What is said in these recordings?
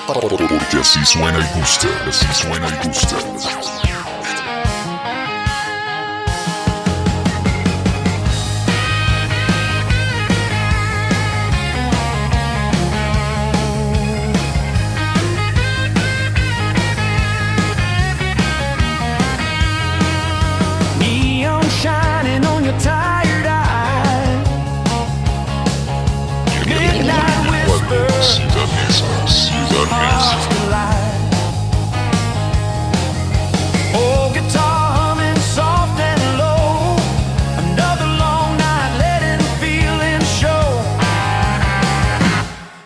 Porque así suena y gusta, así suena y gusta. Neon shining on your tired eye. Midnight whisper. Ciudad Neza, Ciudad Neza. Oh, guitar humming soft and low. Another long night letting feeling show.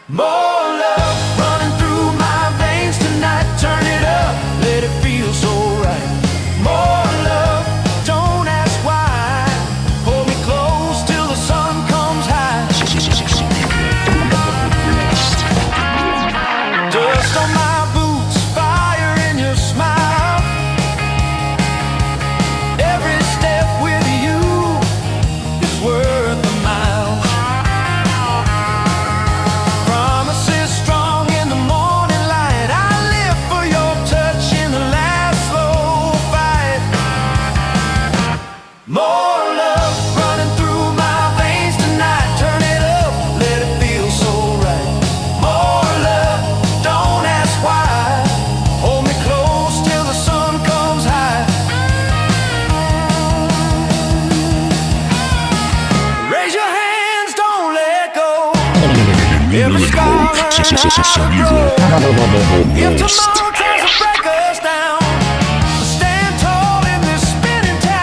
More love running through my veins tonight. Turn it up, let it feel so right. More love, don't ask why. Hold me close till the sun comes high. Dust on my boots, fire in your smile. Every step with you is worth a mile. Promises strong in the morning light. I live for your touch in the last slow fight. More love running through my veins tonight. Turn it up, let it feel so right. More love, don't ask why. Hold me close till the sun comes high. Raise your hands, don't let go. Every scar learn how to grow. If tomorrow tries to break us down, stand tall in this spinning town.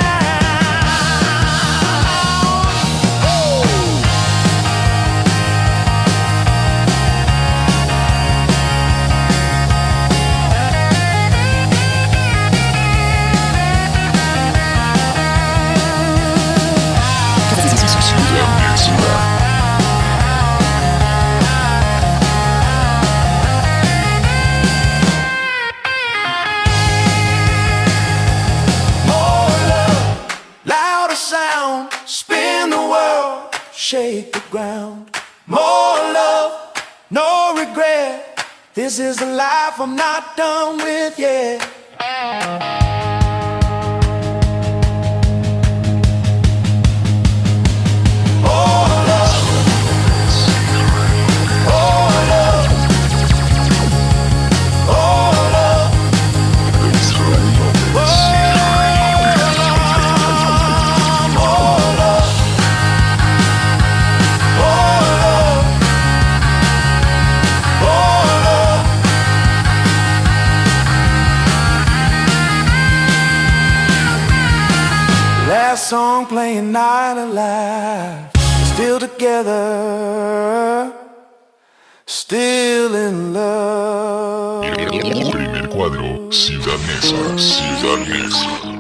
Ciudad Neza. More love, louder sound, spin the world, shake the ground. More love, no regret. This is the life I'm not done with yet. More love, more love, more love. Last song playing Night Alive. Still together, still in love. Primer cuadro, Ciudad Neza, Ciudad Neza.